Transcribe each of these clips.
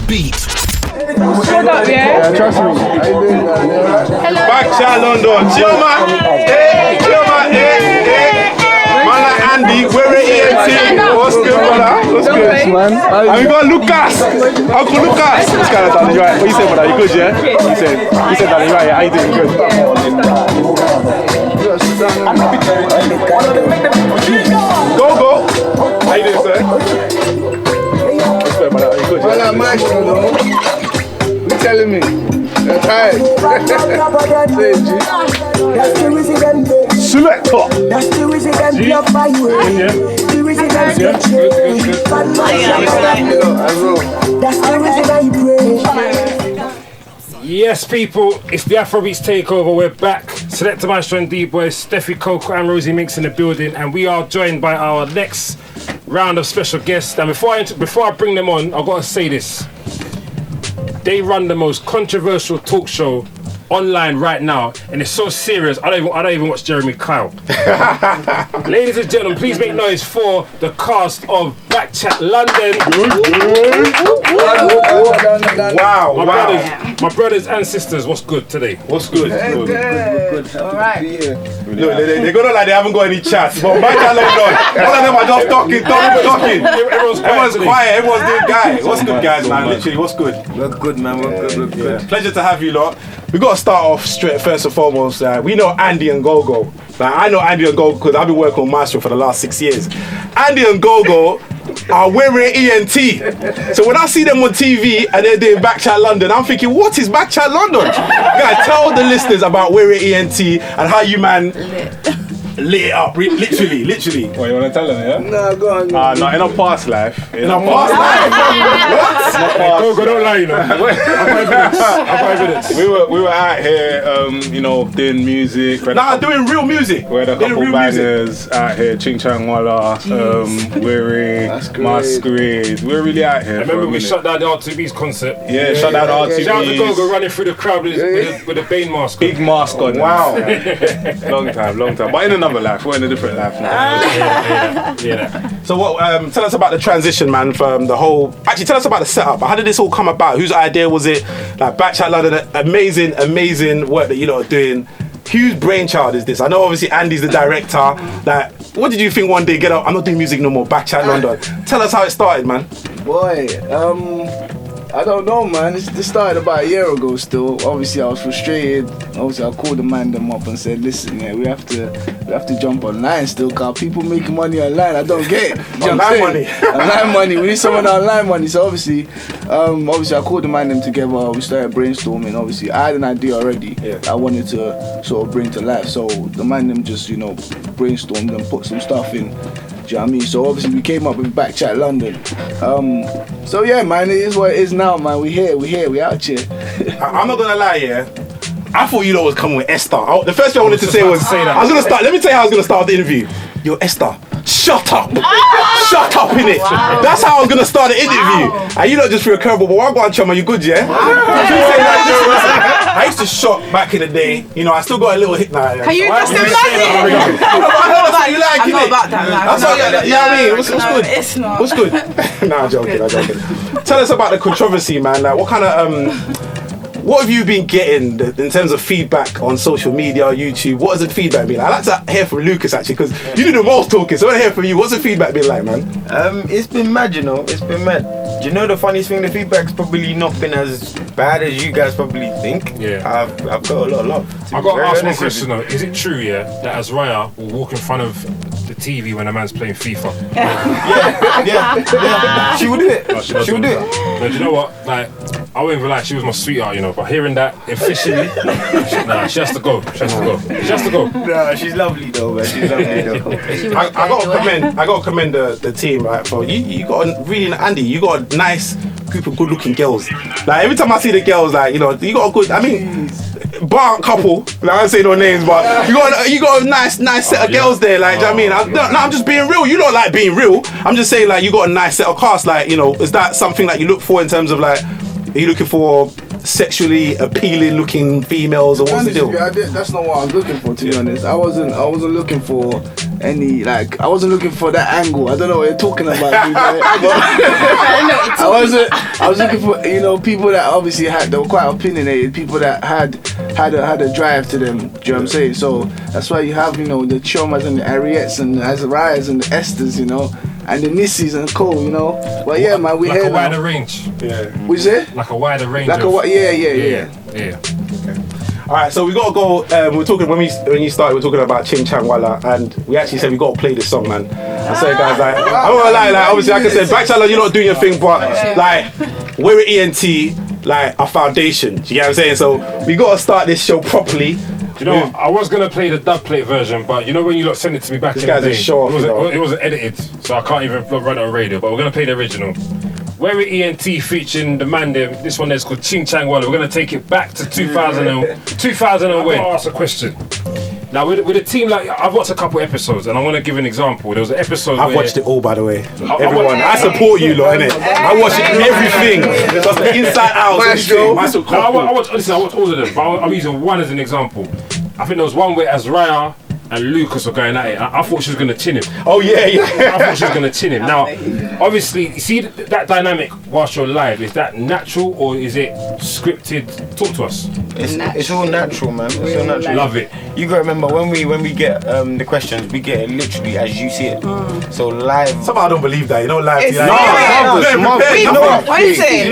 beat. Hold up, yeah? Trust me. Hello. Backchat London. Chill, man. Hey, chill, man. Hey. Man like Andy, we're at ENT. What's good, brother? What's good? Man. And we got Lucas. Uncle Lucas. This guy that's right. What you say, brother? You good, yeah? You said that, right? Yeah, how you doing? Good. Go. How you doing, sir? What's good, brother? You good, yeah? BK Maestro, though. You telling me? That's right. Say it, G. Selecta. That's the reason them love my way. The reason them get changed. That's the reason I pray. Yes, people, it's the Afrobeats takeover. We're back. Selecta Maestro and DBoy, Stefi Koko and Rosie Minx in the building, and we are joined by our next round of special guests. And before I bring them on, I've got to say this: they run the most controversial talk show online right now, and it's so serious. I don't even watch Jeremy Kyle. Ladies and gentlemen, please make noise for the cast of Backchat London. Wow. My brothers and sisters, what's good today? What's good? Good. All right. Look, they're gonna like they haven't got any chats, but Backchat London, all of them are just talking. Everyone's quiet. Everyone's doing guys. What's good, guys, man? Literally, what's good? We're good, man. We're good. Pleasure to have you lot. We got to start off straight first and foremost. We know Andy and Gogo. Like, I know Andy and Gogo because I've been working on Maestro for the last 6 years. Andy and Gogo are wearing ENT. So when I see them on TV and they're doing Backchat London, I'm thinking, what is Backchat London? Guys, tell the listeners about wearing ENT and how you man lit it up, literally. What, you want to tell them, yeah? No, go on. No, in our past life. In our past life? What? Go, don't lie, you know. I've got evidence. We were out here, doing music. Doing real music. We had a couple bangers out here, Ching Chang Walla, Weary, Masquerade. We were really out here. I remember we shut down the R2B's concert. Yeah, shut down R2B's. Shout out to Gogo running through the crowd with a Bane mask. Big mask on. Wow. long time. But in another life, we're in a different life now. Yeah. So what? Tell us about the transition, man. From the whole. Actually, tell us about the setup. How did this all come about? Whose idea was it? Like Backchat London, amazing work that you lot are doing. Whose brainchild is this? I know obviously Andy's the director. Like, what did you think one day? Get up! I'm not doing music no more. Backchat London. Tell us how it started, man. Boy, I don't know, man. This started about a year ago still. Obviously, I was frustrated. Obviously, I called the man them up and said, listen, yeah, we have to jump online still, cause people making money online. I don't get it. Online money. Online money. We need someone online money. So obviously, I called the man them together. We started brainstorming. Obviously, I had an idea already. Yeah. I wanted to sort of bring to life. So the man them just, brainstormed and put some stuff in. Do you know what I mean? So obviously we came up with Backchat London. So yeah, man, it is what it is now, man. We here, we out here. I'm not gonna lie, yeah. I thought you lot was coming with Esther. The first thing I wanted to say was, I was gonna start. Let me tell you how I was gonna start the interview. Yo, Esther, shut up, shut up, innit? Wow. That's how I was gonna start the interview. Wow. And you lot just threw a curveball. But what go on, chum? Are you good, yeah? I used to shop back in the day. I still got a little hit now. Can you just imagine? You like I'm not about that life. That's what I mean. What's good? It's not. What's good? Nah, I'm joking. Tell us about the controversy, man. Like, what kind of what have you been getting in terms of feedback on social media, YouTube? What has the feedback been? I'd like to hear from Lucas actually, because you do the most talking. So I want to hear from you. What's the feedback been like, man? It's been mad, It's been mad. Do you know the funniest thing? The feedback's probably not been as bad as you guys probably think. Yeah. I've got a lot of love. I've got to ask one question though. Is it true, that Azraya will walk in front of the TV when a man's playing FIFA? Yeah. She would do it. No, she would do it. No, do you know what? Like, I won't even lie, she was my sweetheart, but hearing that officially, she has to go. She has to go. Nah, she's lovely though, man. She's lovely though. I got to commend the team, right? For you got Andy, you got a nice group of good-looking girls. Like every time I see the girls, like you got a good. I mean, bar couple. Like, I don't say no names, but you got a nice set of girls there. Like, do you know what I mean? I'm just being real. You don't like being real. I'm just saying, like, you got a nice set of cast. Like, is that something that you look for in terms of like? Are you looking for sexually appealing looking females, or what's the deal? That's not what I was looking for, to be honest. I wasn't looking for any, like, I wasn't looking for that angle. I don't know what you're talking about. I was looking for, you know, people that obviously they were quite opinionated, people that had a drive to them. Do you know what I'm saying? So that's why you have, you know, the Chomas and the Ariettes and the Azariahs and the Esthers, you know, and the Nissies and Cole, you know. But yeah, man, we like here a wider now. range. Yeah. What is it? Like a wider range. Like yeah. All right, so we gotta go. We're talking when you started. We're talking about Ching Chang Walla, and we actually said we gotta play this song, man. I say, guys, like, I don't wanna lie, like, obviously, like I said, Backchat, you're not doing your thing, but like, we're at ENT, like, our foundation. Do you get what I'm saying? So we gotta start this show properly. You know, I was gonna play the dub plate version, but you know when you lot sent it to me back This in the guy's a day, show-off, it wasn't edited, so I can't even run it on radio. But we're gonna play the original. We're at ENT featuring the man there. This one is called Ching Chang Walla. We're gonna take it back to 2000 and when. I'll ask a question. Now with a team like, I've watched a couple episodes and I want to give an example. There was an episode I've where watched it all, by the way. Everyone, I support you, lot, innit? I watch everything. Just the inside out. Maestro. I watch all of them, but I'm using one as an example. I think there was one where Azariah and Lucas were going at it. I thought she was going to chin him. Oh yeah. I thought she was going to chin him. Now, obviously, you see that dynamic whilst you're live, is that natural or is it scripted? Talk to us. It's all natural, man. It's all natural. Love it. You gotta remember when we get the questions, we get it literally as you see it. So live. Somehow I don't believe that. You know, live. It's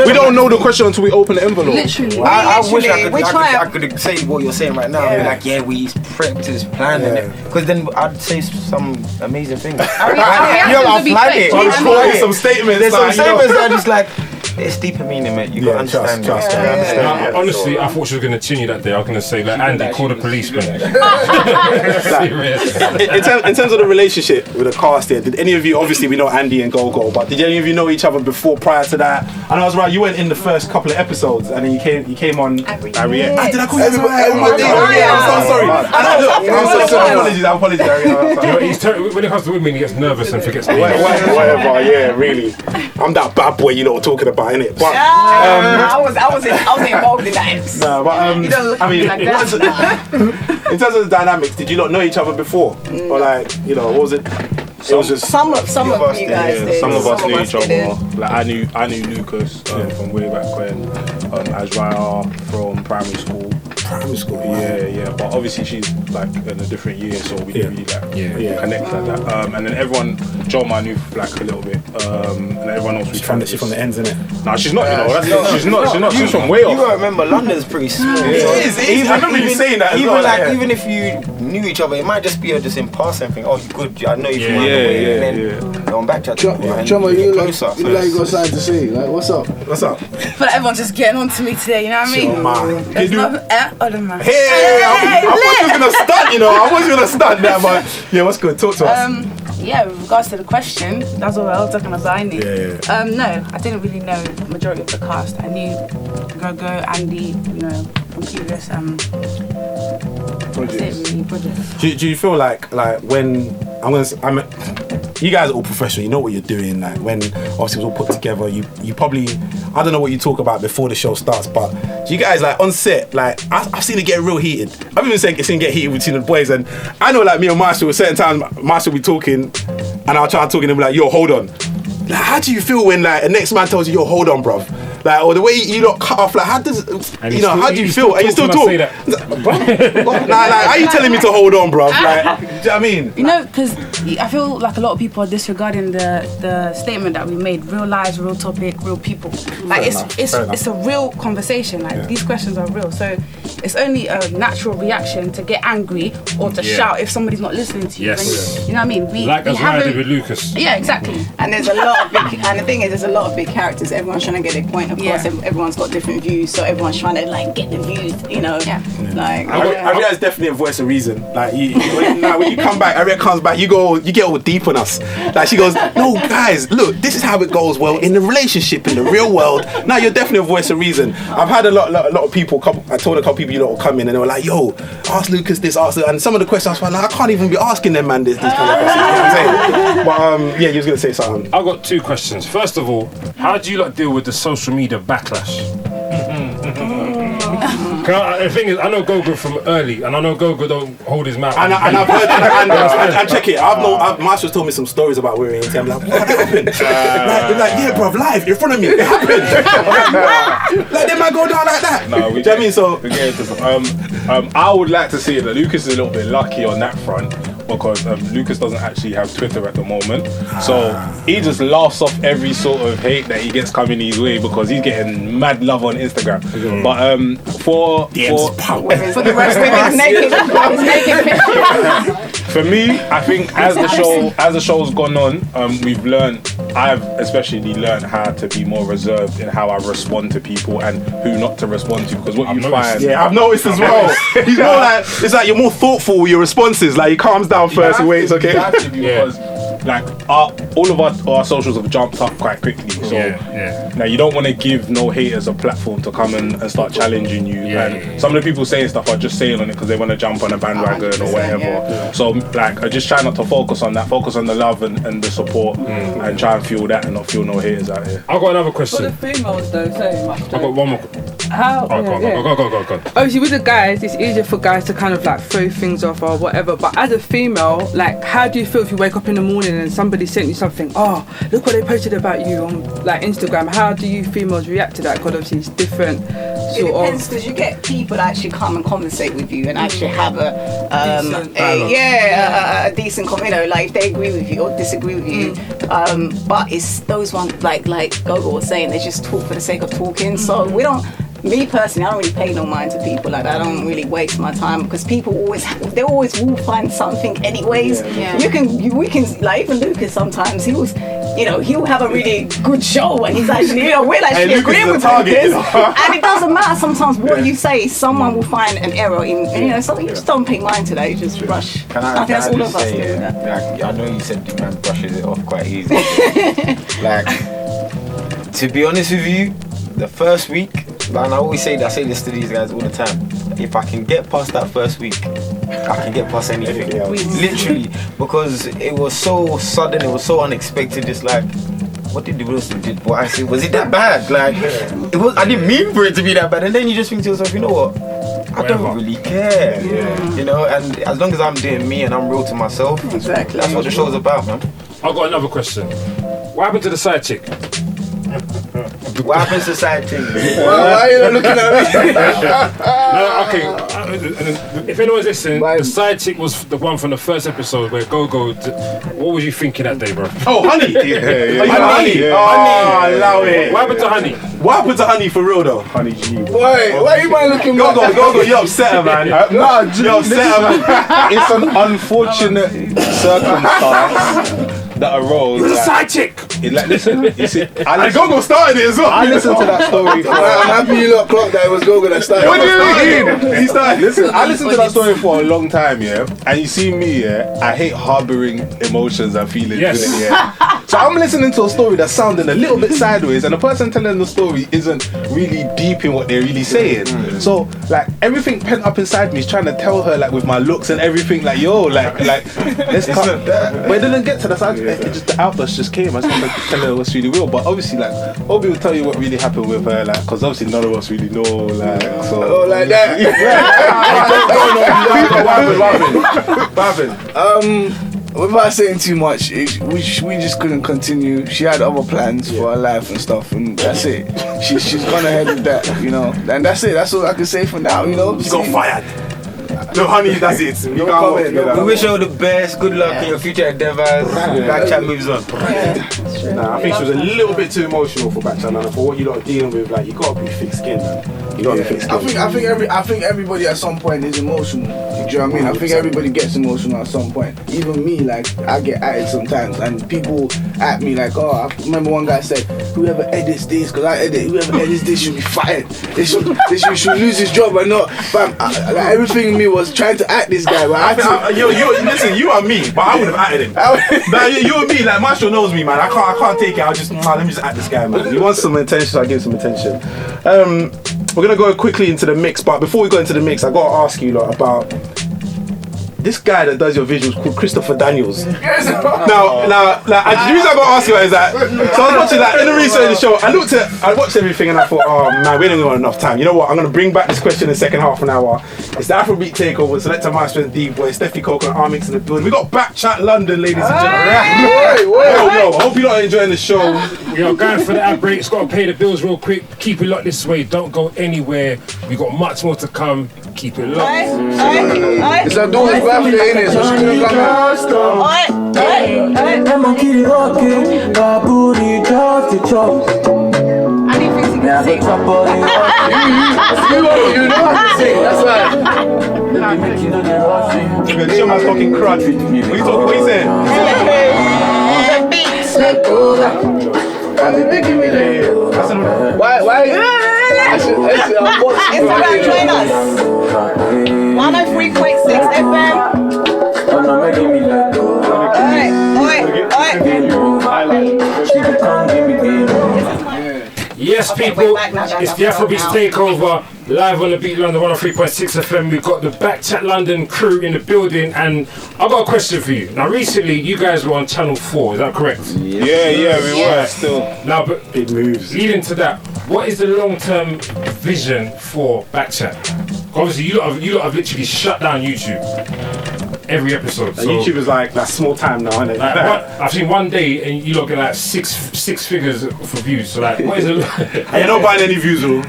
We don't know the question until we open the envelope. Literally. I wish I could say what you're saying right now. And be like, yeah, we prepped this plan in it. Because then I'd say some amazing things. I've planned it. There's some statements. There's some statements that are just like, it's deeper meaning, mate. You gotta understand. Trust. Honestly, I thought she was going to chin you that day. I was going to say, like, Andy, call the policeman. Serious. In terms of the relationship with the cast here, did any of you, obviously we know Andy and Gogo, but did any of you know each other before, prior to that? And I was right, you went in the first couple of episodes and then you came on Ariette. Did I call you everybody? I'm so sorry. I apologize, Ariette. When it comes to women, he gets nervous and forgets names. Whatever, yeah, really. I'm that bad boy you know talking about, innit? But I was involved in that. no, but You don't look I mean, like that. in terms of the dynamics, did you not know each other before, or like, you know, what was it? It was just Some of you guys did. Some of us knew each did. other. Like I knew Lucas from way back when. Azariah from primary school. Yeah. But obviously she's like in a different year, so we didn't really connect like that. And then everyone, John, I knew like a little bit. And everyone else. she's from the ends, innit? Nah, she's not. You know, she's not. She's from way You off. gotta remember, London's pretty small. It is. I remember you saying that as well. Even if you knew each other, it might just be just in passing thing. Oh, you good? I know you from Yeah. Going back to Choma, you like you got something to say? Like, what's up? What's up? But everyone's just getting on to me today, you know what I mean? There's nothing. I don't know. Hey, I wasn't gonna stunt, you know. I wasn't gonna stunt that, but yeah, what's good? Talk to us. Yeah, with regards to the question, that's all I was talking about. I knew. No, I didn't really know the majority of the cast. I knew Gogo, Andy, you know, from previous projects. Do you feel like when you guys are all professional, you know what you're doing, like when obviously it was all put together, you probably, I don't know what you talk about before the show starts, but do you guys like on set, like I've seen it get real heated. I've even seen it get heated between the boys, and I know like me and Marshall, at certain times Marshall will be talking and I'll try to talk and he'll be like, yo, hold on. Like, how do you feel when like a next man tells you, yo, hold on, bruv? Like, or the way you lot cut off, like, how does, you know, how do you feel? And you still talk? Like, are you telling me to hold on, bruv? Like, do you know what I mean? You know, because I feel like a lot of people are disregarding the statement that we made: real lives, real topic, real people. Like it's a real conversation. Like these questions are real, so it's only a natural reaction to get angry or to shout if somebody's not listening to you. Yes. You know what I mean? We as I did with Lucas. Yeah, exactly. And there's a lot of big, and the thing is, there's a lot of big characters. Everyone's trying to get their point across. Everyone's got different views, so everyone's trying to like get the views. You know, like. Ariette's definitely a voice of reason. Like, when you come back, Ariette comes back, you get all deep on us. Like, she goes, no, guys, look, this is how it goes. Well, in the relationship, in the real world, now you're definitely a voice of reason. I've had a lot of people. I told a couple people, you know, come in and they were like, yo, ask Lucas this, ask that, and some of the questions I was like, I can't even be asking them, man, this kind of questions. You know what I'm saying? But yeah, you was gonna say something. I've got two questions. First of all, how do you lot deal with the social media backlash? The thing is, I know Gogo from early, and I know Gogo don't hold his mouth. And I've heard, and check it. Master's told me some stories about wearing AT. I'm like, what happened? Like, yeah, bro, live in front of me. It happened. Like, they might go down like that. No, we I mean, so I would like to say that Lucas is a little bit lucky on that front. Because Lucas doesn't actually have Twitter at the moment, so he just laughs off every sort of hate that he gets coming his way because he's getting mad love on Instagram. But for the rest of his naked. For me, I think as the show's gone on, we've learned. I've especially learned how to be more reserved in how I respond to people and who not to respond to. Because what you find, I've noticed as well. He's more like, it's like you're more thoughtful with your responses. Like he calms down first and waits. Okay. Because like all of our socials have jumped up quite quickly. So now you don't want to give no haters a platform to come and start challenging you. And some of the people saying stuff are just saying on it because they want to jump on a bandwagon or whatever. So like I just try not to focus on that. Focus on the love and the support and try and feel that and not feel no haters out here. I've got another question. For the females though, so much. I've got one more. How? Go. Obviously, with the guys, it's easier for guys to kind of like throw things off or whatever. But as a female, like, how do you feel if you wake up in the morning and somebody sent you something? Oh, look what they posted about you on like Instagram. How do you females react to that? Because obviously it's different. It depends because you get people that actually come and conversate with you and actually have a decent comment. You know, like if they agree with you or disagree with you. But it's those ones like Gogo was saying, they just talk for the sake of talking. So we don't. Me personally, I don't really pay no mind to people like that. I don't really waste my time because people they always will find something anyways. We can like even Lucas sometimes he'll have a really good show and he's actually we're actually agreeing with Lucas and it doesn't matter sometimes what you say, someone will find an error in so you just don't pay mind to that, you just rush. I think that's all of us do that. I know you said the man brushes it off quite easy. Like, to be honest with you, the first week, and I always say that, I say this to these guys all the time, if I can get past that first week, I can get past anything. Literally, because it was so sudden, it was so unexpected. It's like, what did the Wilson did? But I said, was it that bad? Like, it was. I didn't mean for it to be that bad. And then you just think to yourself, you know what? I don't really care. You know, and as long as I'm doing me and I'm real to myself, exactly. That's what the show's about, man. I've got another question. What happened to the side chick? What happens to side things? Why are you not looking at me? No, okay. If anyone's listening, the side chick was the one from the first episode where Gogo. What was you thinking that day, bro? Oh, Honey. Honey. Oh, I allow it. What happened to Honey? What happened to Honey for real though? Honey G. Why are you man looking back? Go, you upset her, man. You upset her, man. It's an unfortunate circumstance that arose. You're the side chick. Like, listen, you see, And Gogo started it as well. I listened to that story. I'm happy you lot clocked that it was Gogo that started. What do you mean? He started. Listen, I listened to that story for a long time, and you see me, I hate harbouring emotions and feelings in it, So I'm listening to a story that's sounding a little bit sideways, and the person telling the story isn't really deep in what they're really saying. So, like, everything pent up inside me is trying to tell her, like, with my looks and everything, like, yo, like, let's cut. But it didn't get to the side. It just, the outburst just came. I just wanted to tell her what's really real. But obviously, like, Obi will tell you what really happened with her, like, because obviously none of us really know, like, so. Oh, like that. What happened? Without saying too much, we just couldn't continue. She had other plans for her life and stuff, and that's it. She's gone ahead with that, you know. And that's it. That's all I can say for now, you know. She got fired. No, Honey, that's it. We wish you all the best. Good luck in your future endeavors. Backchat moves on. Nah, I think she was a little bit too emotional for Backchat, and for what you lot are dealing with, like, you gotta be thick-skinned, man. You gotta be thick-skinned. I think everybody at some point is emotional. Do you know what I mean? I think everybody gets emotional at some point. Even me, like, I get at it sometimes, and people at me like, oh, I remember one guy said, whoever edits this, because I edit, whoever edits this should be fired. They should lose his job and not. But like, everything in me was trying to act this guy. But listen, you and me, but I would have acted him. But you and me, like, Maestro knows me, man. I can't take it. I'll just, let me just act this guy, man. He wants some attention, so I give him some attention. We're gonna go quickly into the mix, but before we go into the mix, I gotta ask you lot about this guy that does your visuals called Christopher Daniels. Now, the reason I got to ask you is that, so I was watching in the research of the show, I watched everything and I thought, oh man, we don't got enough time. You know what? I'm going to bring back this question in the second half an hour. It's the Afrobeat Takeover, Selecta Maestro and DBoy, Stefi Koko and Armix in the building. We got Backchat London, ladies and gentlemen. Yo, I hope you're not enjoying the show. We are going for the ad break. It's got to pay the bills real quick. Keep it locked this way. Don't go anywhere. We got much more to come. Keep it locked. It's a dude's birthday, innit? So she's gonna come out. I didn't think you could sing. You know how to sing, that's why. This young man's talking crud. What are you saying? The beats like over. Why? Instagram, join us. 103.6 FM. Yes, people, it's the Afrobeats Takeover, live on the Beat London 103.6 FM. We've got the Backchat London crew in the building, and I've got a question for you. Now, recently, you guys were on Channel 4, is that correct? Yeah, we were still. Now, but It moves. leading to that, what is the long-term vision for Backchat? Obviously, you lot have literally shut down YouTube. Every episode. So, YouTube is like that small time now, isn't it? I've seen one day and you lot get like six figures for views. So like, what is it? And you're not buying any views, though.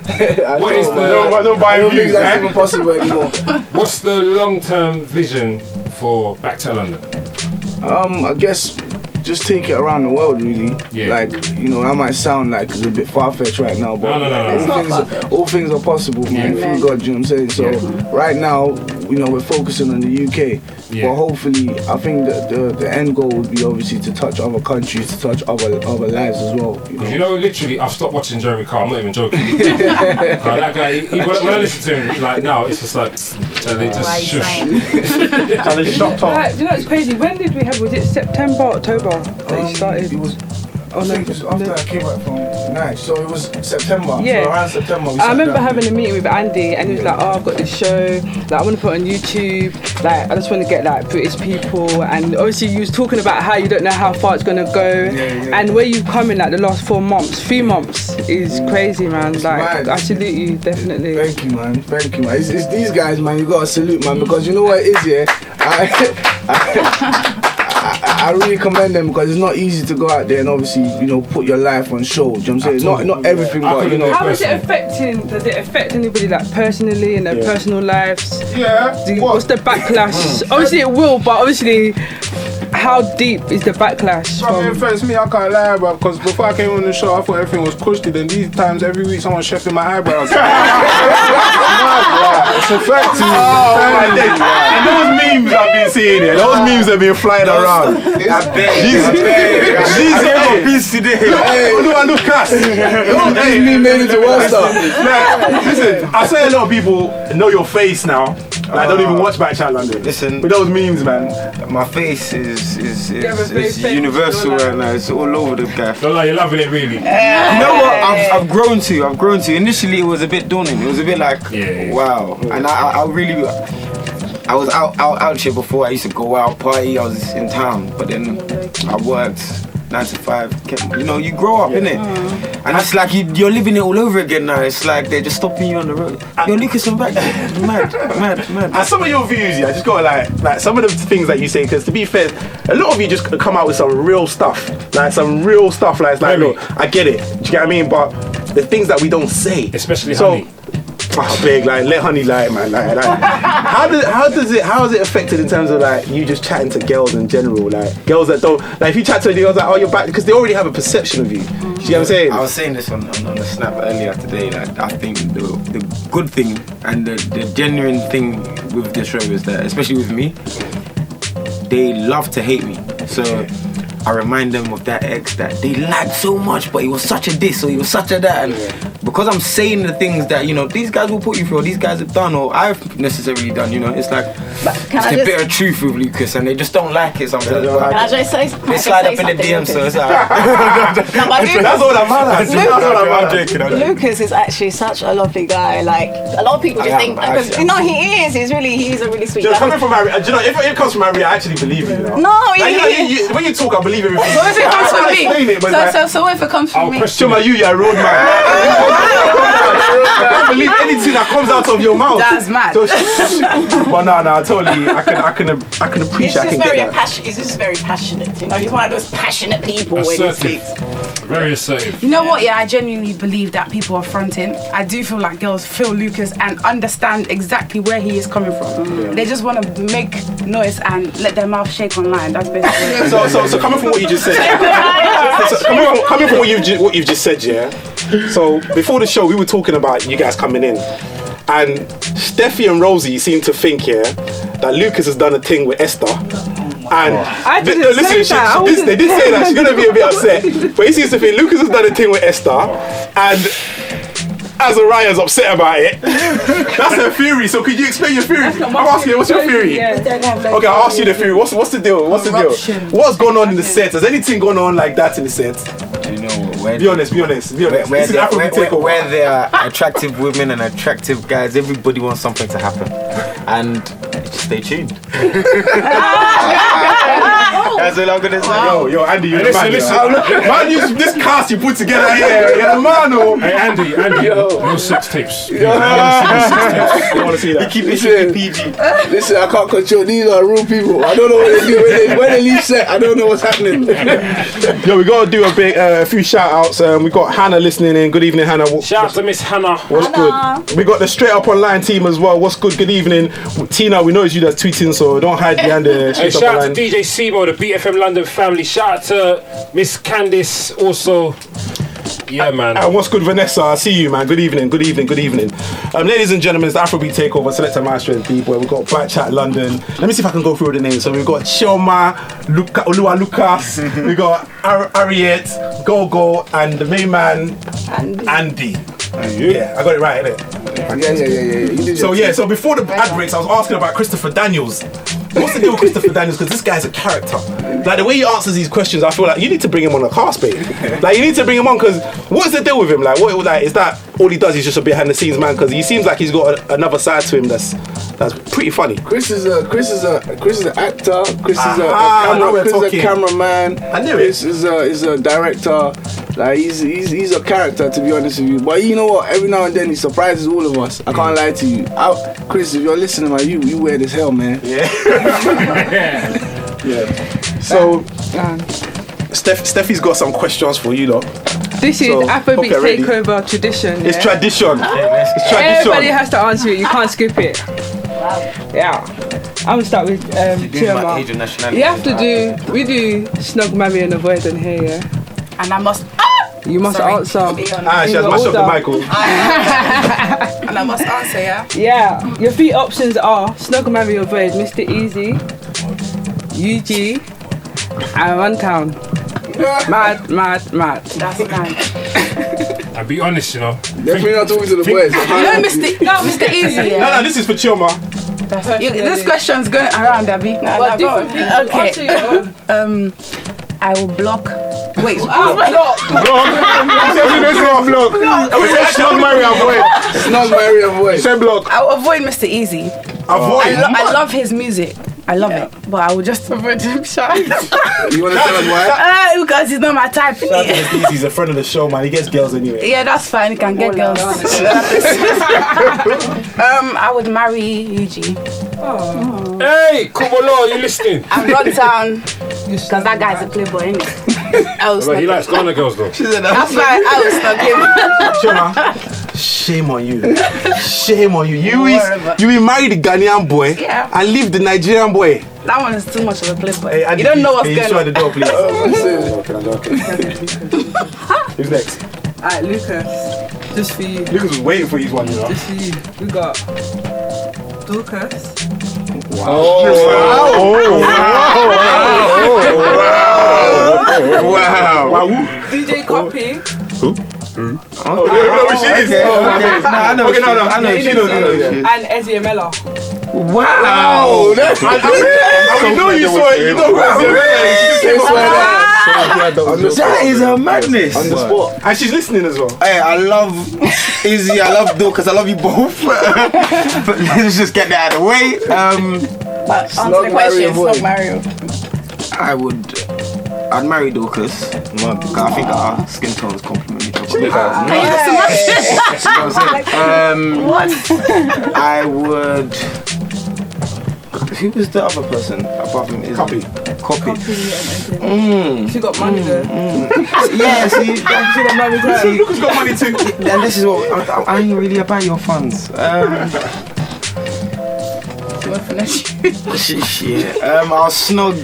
What is Don't buy I don't think views, that's eh? even possible anymore. What's the long-term vision for Backchat London? I guess just take it around the world, really. Yeah. Like, you know, that might sound like it's a bit far-fetched right now, but No. all things are possible, man. Through God, you know what I'm saying? So right now, you know, we're focusing on the UK. Yeah. But hopefully, I think that the end goal would be obviously to touch other countries, to touch other lives as well. You know, literally, I've stopped watching Jeremy Carr. I'm not even joking. That guy, when I listen to him, like now, it's just like they just shush. And they shocked off. You know, it's crazy. When did we have? Was it September, October that you started? It was. Oh, no, It was after I came back from night, so it was September. Yeah. So around September. I remember having a meeting with Andy, and he was like, "Oh, I've got this show. Like, I want to put it on YouTube. Like, I just want to get like British people." And obviously, you was talking about how you don't know how far it's gonna go, and where you've come in like the last 4 months, 3 months is crazy, man. It's like, mad. I salute you, definitely. Thank you, man. It's these guys, man. You gotta salute, man, because you know what it is, yeah. I really commend them because it's not easy to go out there and obviously, you know, put your life on show. Do you know what I'm saying? Not everything, but you know. How is it affecting? Does it affect anybody like personally in their personal lives? Yeah. What's the backlash? Obviously it will, but obviously, how deep is the backlash? Bro, it affects me, I can't lie, bro, because before I came on the show, I thought everything was cushy. Then these times, every week, someone's chefing my eyebrows. It's affecting me. And those memes I've been seeing here, those memes have been flying around. Me made it to worse stuff. Listen, I say a lot of people know your face now. Like, don't even watch Backchat London. Listen, with those memes, man. My face is universal right now. It's all over the guy. Don't lie, you're loving it, really. You know what? I've grown to. Initially, it was a bit daunting. It was a bit like, wow. And I really, I was out here before. I used to go out, party. I was in town, but then I worked 9 to 5. You know, you grow up, innit? And it's like you're living it all over again now. It's like they're just stopping you on the road. Yo, Lucas, I'm back. Mad. And some of your views, I just got like some of the things that you say, because to be fair, a lot of you just come out with some real stuff. Like, it's like, look, I get it. Do you get what I mean? But the things that we don't say. Especially Honey. Big, like, let Honey lie, man. Like, how is it affected in terms of like you just chatting to girls in general, like girls that don't, like, if you chat to girls like, oh, you're back, because they already have a perception of you. Do you get what I'm saying? I was saying this on the snap earlier today. Like, I think the good thing and the genuine thing with this show is that, especially with me, they love to hate me. So I remind them of that ex that they lagged so much, but he was such a this or he was such a that. And because I'm saying the things that, you know, these guys will put you through, or these guys have done, or I've necessarily done, you know, it's like, it's a bit of truth with Lucas, and they just don't like it sometimes. Can I just say They slide up in the DM, so it's like, That's all that matters. I'm joking. Lucas is actually such a lovely guy. Like, a lot of people just think, because, you know, he is. He's a really sweet guy. Coming from Harry, do you know, if it comes from Harry, I actually believe you. No, when you talk, I believe everything. So if it comes from me, so if it comes from me, Chuma, you're a road man. I can't believe anything that comes out of your mouth. that's mad. But no, totally. I can appreciate. He's just very passionate. You know, he's one of those passionate people when he speaks. Very assertive. You know what? Yeah, I genuinely believe that people are fronting. I do feel like girls feel Lucas and understand exactly where he is coming from. They just want to make noise and let their mouth shake online. That's basically. So coming from what you just said, coming from what you've just said, yeah. So before the show, we were talking about you guys coming in, and Stefi and Rosie seem to think, yeah, that Lucas has done a thing with Esther. And I didn't say that. They did say that. She's gonna be a bit upset, but he seems to think Lucas has done a thing with Esther, and Azariah's upset about it. That's her theory. So could you explain your theory? I'm asking you, what's your theory? Okay, I'll ask you the theory. What's the deal? What's the deal? What's going on in the set? Has anything gone on like that in the set? You know, Be honest. Where there are attractive women and attractive guys, everybody wants something to happen. And just stay tuned. That's all I'm gonna say. Yo, Andy, you're the man. Man, this cast you put together here, you're the man. Hey, Andy, no sex tapes. I want to see that. Keep it PG. Listen, I can't control. These are real people. I don't know what they do when they leave set. I don't know what's happening. Yo, we gotta do a few shout outs. We got Hannah listening in. Good evening, Hannah. Shout out to Miss Hannah. What's good? We got the Straight Up Online team as well. What's good? Good evening, Tina. We know it's you that's tweeting, so don't hide behind the Straight Up Shout Online. out to DJ Simo, the BFM London family. Shout out to Miss Candice also. Yeah, man. And what's good, Vanessa? I see you, man. Good evening. Ladies and gentlemen, it's the Afrobeat Takeover, Selecta Maestro and DBoy. We've got Backchat London. Let me see if I can go through the names. So we've got Chioma, Olua Lucas, we got Ariette, Gogo, and the main man, Andy. Yeah, I got it right, innit? Yeah. So before the ad breaks, I was asking about Christopher Daniels. What's the deal with Christopher Daniels? Because this guy's a character. Like the way he answers these questions, I feel like you need to bring him on a cast, babe. Like you need to bring him on because what is the deal with him? Like is that all he does? He's just a behind the scenes man because he seems like he's got another side to him that's pretty funny. Chris is an actor. Chris is a cameraman. I knew it. Chris is a director. Like he's a character, to be honest with you. But you know what? Every now and then he surprises all of us. I can't lie to you. Chris, if you're listening, man, you weird as hell, man. Yeah. So Steffi's got some questions for you, though. This is Afrobeat Takeover tradition. It's tradition. It's tradition. Everybody has to answer it. You can't skip it. Yeah. I'm gonna start with Chioma. You have to we do Snog, marry and avoid on here, yeah? And I must. You must answer. She has mashed up the Michael. And I must answer, yeah? Yeah. Your 3 options are Snog, marry, avoid, Mr. Easy, UG, and Runtown. Mad. That's mad. I'll be honest, you know. Definitely not talking to the boys. Mr. Easy, yeah? No, this is for Chioma. This question's going around, Abby. Okay. I will block. Wait. Block. Snug, marry, avoid. Snug, marry, avoid. Say block. I'll avoid Mr. Easy. Avoid. I love his music. I love it, but I will just avoid him. Shy. You want to tell us why? Because he's not my type. He's a friend of the show, man. He gets girls anyway. Yeah, that's fine. He can get girls. I would marry UG. Oh. Hey, Kumolo, you listening? And Runtown, because that guy's a playboy, innit? He likes Ghana girls, though. That's why I was stuck him. Shema, shame on you. Shame on you. You will marry the Ghanaian boy and leave the Nigerian boy. That one is too much of a playboy. Hey, you don't know what's going on. The door, please. Who's next? Alright, Lucas. Just for you. Lucas was waiting for his one, you know. Just for you. We got Dorcas, Wow. DJ Copy. I know. She knows. And Ezzy Amela. Wow. I know you saw it. You know That is a madness. On the spot. and she's listening as well. Hey, I love Izzy, I love Dorcas, I love you both. But let's just get that out of the way. Answer the question, Snog Mario. I'd marry Dorcas. Because I think our skin tones complement each other. I would. Who was the other person above him? Copy. She got money though. Yeah, see, She got money though. see, Lucas got money too. and this is what I ain't really about your funds. She won't finish you. Shit. I'll Snog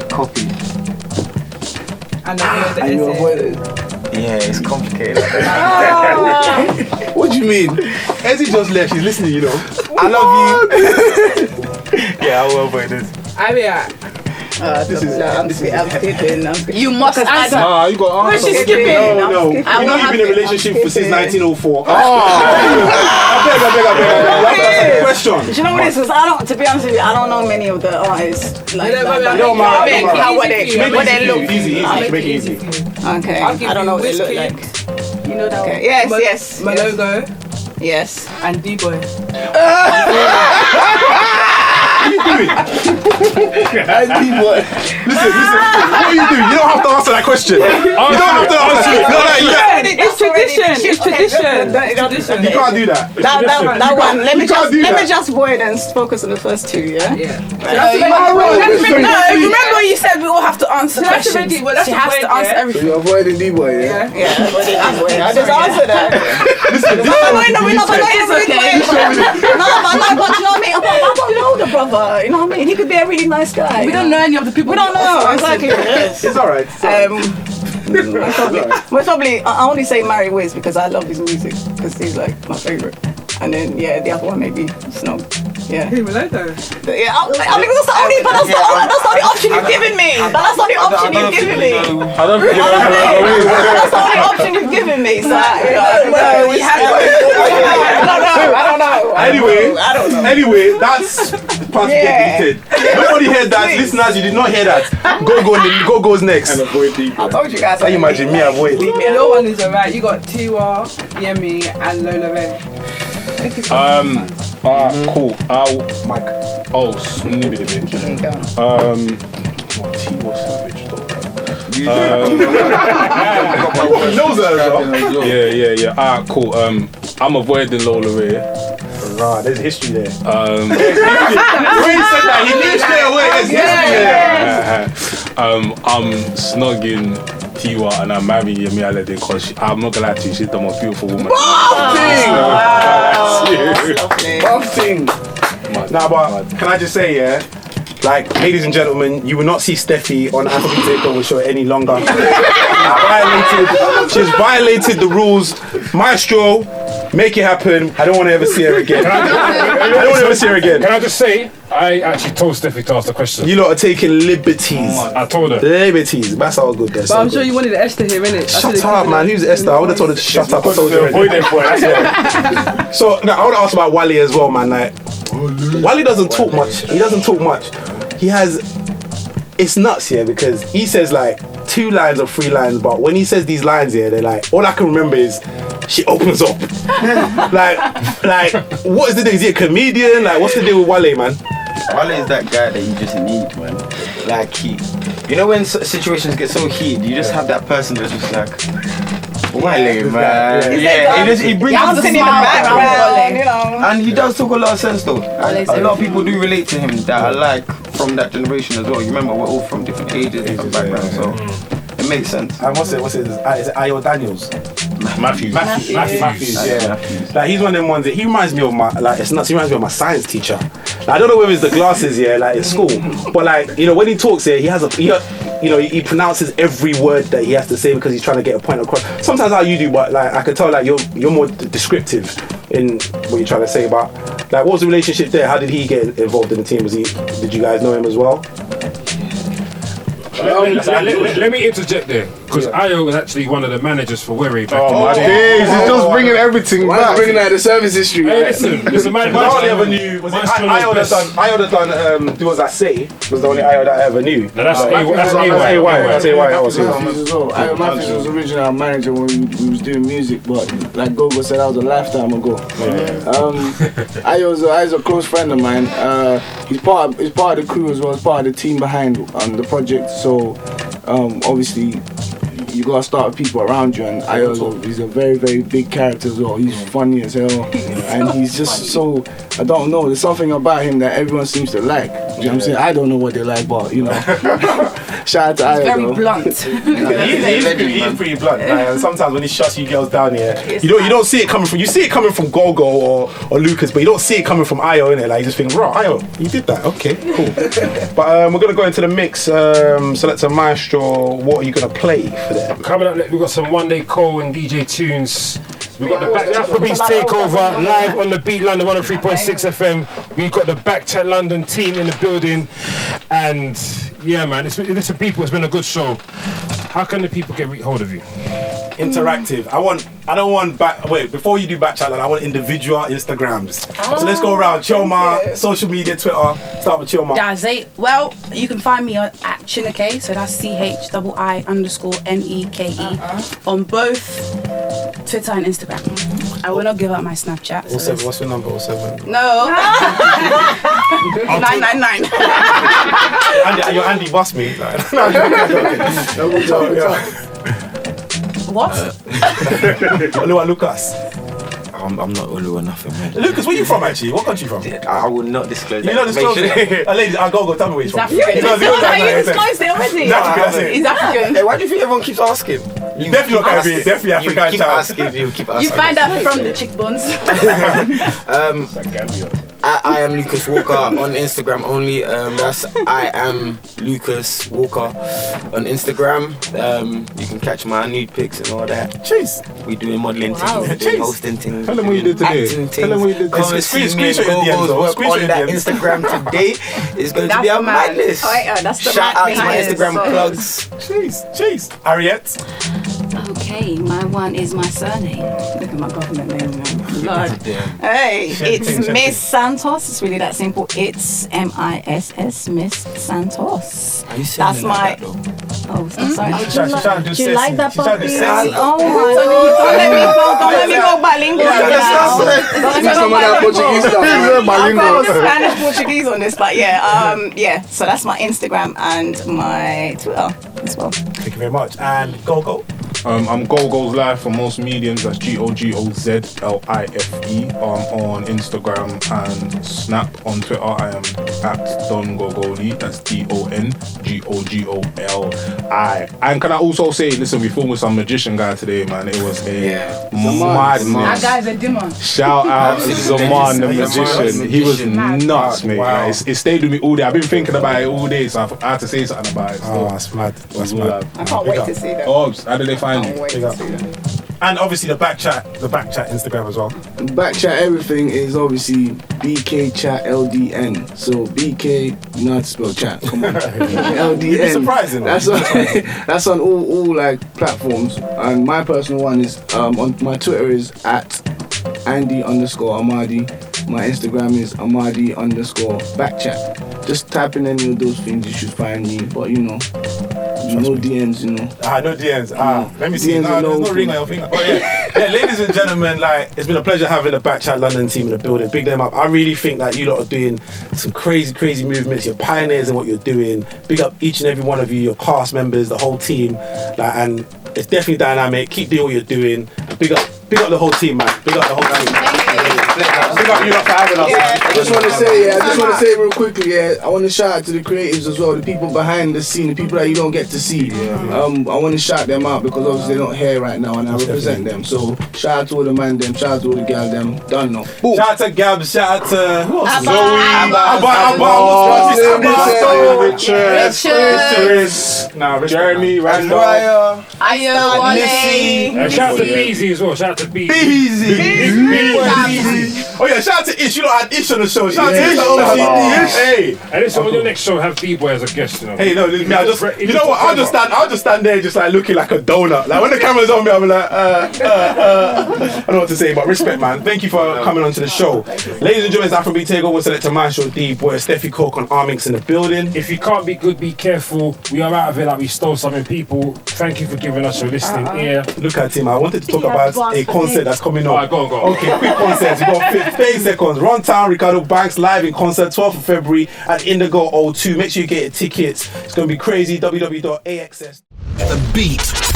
Copy. And then And you the avoid it. Yeah, it's complicated. What do you mean? Ezzy just left. She's listening, you know. I love you. Yeah, I will avoid this. I mean, I'm skipping. You must answer. Nah, you got Where's answer. she skipping? No. You I know will you've been in a have relationship it. I'm since skipping. 1904. I beg. That's the question. Do you know what it is? 'Cause I don't, to be honest with you, I don't know many of the artists. Like, don't that. Don't mind. What they Make look. it easy. I'll Make make it it easy. easy for you. Okay. I'll give I don't you know what they look Whiskey. like. You know that Okay. one. Yes. My logo Yes. and DBoy. And what? Listen. What are you doing? You don't have to answer that question. You don't have to answer it. It's tradition. It's tradition. You can't do that. That one. Let me can't do let that. me just void and focus on the first two. Yeah. Yeah. Remember you said we all have to answer So that's questions. already- well, that's She has the to point, answer yeah. everything. So you're avoiding D-boy, yeah? Yeah. I just answered that. No, but you know what I mean? I don't know the brother. You know what I mean? He could be a really nice guy. We don't know any of the people. We don't know. Exactly. Yes. It's alright. Most probably, I only say Mary Wiz because I love his music because he's like my favorite. And then the other one maybe Snog. Yeah. Hey, Melodo. Yeah. I mean that's the only, but that's the only option you've given me. But that's the only option you've given me. I don't think That's the only option you've given me. So I don't know. Anyway, that's part deleted. Nobody heard that. Listeners, you did not hear that. Go's next. and avoid deep. I told you guys. Can you imagine me avoid? Your one is alright. You got Tiwa, Yemi, and Lola Ray. Cool. Mike. Oh, snibbity bit. T was savage though. He knows that as well. Yeah. Alright, cool. I'm avoiding Lola Ray. Nah, there's history there. Um, When he said that, he knew straight away there's history there. I'm snogging Tiwa and I'm marrying Yemi Alade because I'm not gonna lie to you, she's the most beautiful woman. Thing. Nah, but can I just say, yeah? Like, ladies and gentlemen, you will not see Stefi on African Takeover show any longer. She's violated the rules. Maestro, make it happen. I don't want to ever see her again. I don't want to ever see her again. Can I just say, I actually told Stefi to ask the question. You lot are taking liberties. I told her. Liberties. That's all good, guys. But I'm sure you wanted Esther here, innit? Shut up, man. Who's Esther? I would have told her to shut up. I told you already. So, now I want to ask about Wale as well, man. Like, Wale doesn't talk much. He doesn't talk much. He has. It's nuts, yeah, because he says like 2 lines or 3 lines, but when he says these lines here, they're like, all I can remember is she opens up. like, what is the deal? Is he a comedian? Like, what's the deal with Wale, man? Wale is that guy that you just need, man. Like you know when situations get so heated, you just have that person that's just like, Wale, man. Yeah, he brings I'm the sitting in the smile background, you know. and he does talk a lot of sense though. And a lot of people do relate to him that are like from that generation as well. You remember we're all from different ages and backgrounds, so it makes sense. And what's it? Is it Ayo Daniels? Matthews. Matthews, yeah. Like, he's one of them ones that he reminds me of my, like, it's nuts, he reminds me of my science teacher. Like, I don't know whether it's the glasses, yeah, like, in school. But, like, you know, when he talks here, he has a, you know, he pronounces every word that he has to say because he's trying to get a point across. Sometimes how you do, but like I can tell like you're more descriptive in what you're trying to say. But like, what was the relationship there? How did he get involved in the team? Did you guys know him as well? Let me interject there, because Ayo was actually one of the managers for Werry back in my the day. days, he's just bringing everything back. Bringing out the service history. Hey, listen, man, I only ever knew, was it Ayo that done Do As I Say, was the only Ayo that I ever knew. No, that's AY. Ayo Matthews was originally our manager when we was doing music, but like Gogo said, that was a lifetime ago. Ayo's a close friend of mine. He's part of the crew as well as part of the team behind the project. So obviously you gotta start with people around you, and he's a very, very big character as well. He's funny as hell, and he's just so, I don't know, there's something about him that everyone seems to like. You know what I'm saying? I don't know what they like, but you know. Shout out to Ayo. Very blunt. He's pretty blunt. And sometimes when he shuts you girls down here, you don't see it coming from. You see it coming from Gogo or Lucas, but you don't see it coming from Ayo, innit? Like you just think, right, Ayo, you did that. Okay, cool. But we're gonna go into the mix. Selecta Maestro, what are you gonna play for them? Coming up, we've got some One Day Cole and DJ tunes. We've got the Afrobeats Takeover live on the Beat London 103.6 FM. We've got the Backchat London team in the building, and yeah, man, listen, people, it's been a good show. How can the people get hold of you? Interactive. I don't want before you do Backchat, I want individual Instagrams. So let's go around. Choma, social media, Twitter. Start with Choma. Well, you can find me at Chineke, so that's CHII_NEKE on both Twitter and Instagram. I will not give out my Snapchat. So what's your number? 07? No. 999. You're Andy Bust me. What? Oluwa Lucas. I'm not Olu or nothing, man. Lucas, where you from actually? What country you from? I will not disclose that. You not disclose it? Ladies, I'll go, tell me where he's from. He's African. You disclosed it already. That's it. He's African. Hey, why do you think everyone keeps asking? You definitely not Caribbean, definitely African. You keep asking. You find out from the cheekbones. I am Lucas Walker on Instagram only. That's I am Lucas Walker on Instagram. You can catch my nude pics and all that. Cheers. We doing modelling things, doing hosting things. Tell them what you did today. Tell them what you did today. Come and see me and Gogo's work on that Instagram today. It's going to be a madness. Shout out to my Instagram plugs. Cheers. Harriet. Okay, my one is my surname. Look at my government name now. Lord. Hey, it's Miss Santos. It's really that simple. It's MISS, Miss Santos. Are you saying That's my. Oh, sorry. Do you like that, puppy? Oh my God! Don't let me go bilingual now. Spanish Portuguese on this, but yeah. So that's my Instagram and my Twitter as well. Thank you very much. And Gogo. I'm Gogo's Live for most mediums. That's GOGOZLIFE. On Instagram and Snap. On Twitter, I am at Don Gogoli. That's DONGOGOLI. And can I also say, listen, we filmed with some magician guy today, man. It was a madness. That guy's a demon. Shout out to Zaman, the magician. He was nuts, mate. Wow. Like, it stayed with me all day. I've been thinking about it all day, so I had to say something about it. Oh, that's mad. That's mad. I can't wait to see that. Oh, how did they find you? And obviously the Backchat Instagram as well. Backchat everything is obviously BK CHAT LDN. So BK, you know how to spell chat. Come on. LDN. You'd be surprising. That's on all like platforms. And my personal one is on my Twitter is at Andy_Amadi. My Instagram is Amadi_Backchat. Just type in any of those things, you should find me. But no DMs, no DMs. Let me see. DMs There's no ring on your finger. But yeah, ladies and gentlemen, it's been a pleasure having the Backchat London team in the building. Big them up. I really think that you lot are doing some crazy movements. You're pioneers in what you're doing. Big up each and every one of you, your cast members, the whole team. And it's definitely dynamic. Keep doing what you're doing. Big Big up the whole team, man. Big up the whole team. Big up you lot for having us. I just want to say real quickly, I want to shout out to the creatives as well, the people behind the scene, the people that you don't get to see. I want to shout them out because obviously they're not here right now and I represent them. So shout out to all the man them, shout out to all the gal them, done now. Boom. Shout out to Gab, shout out to who else? Richard, Jeremy, Randall, shout out to Beezy as well. Shout out to Beezy. Oh yeah, shout out to Ish. You lot had Ish on the show. Shout out to Ish. Hey. And listen, on your next show, have D-Boy as a guest. You know. Hey, no, me, I just, you know what? I'll just stand there, just like looking like a donut. Like when the camera's on me, I'm like, I don't know what to say, but respect, man. Thank you for coming onto the show. Ladies and gentlemen, it's Afrobeat Takeover. Selecta Maestro, DBoy, Stefi Koko, and Armix in the building. If you can't be good, be careful. We are out of it like we stole something, people. Thank you for giving us your listening ear. Look at him. I wanted to talk about a concert that's coming up. Alright, go on. Okay, quick concert. We got 30 seconds. Runtown, Ricardo Banks live in concert, 12th of February at Indigo 02. Make sure you get your tickets. It's going to be crazy. www.axs. The beat.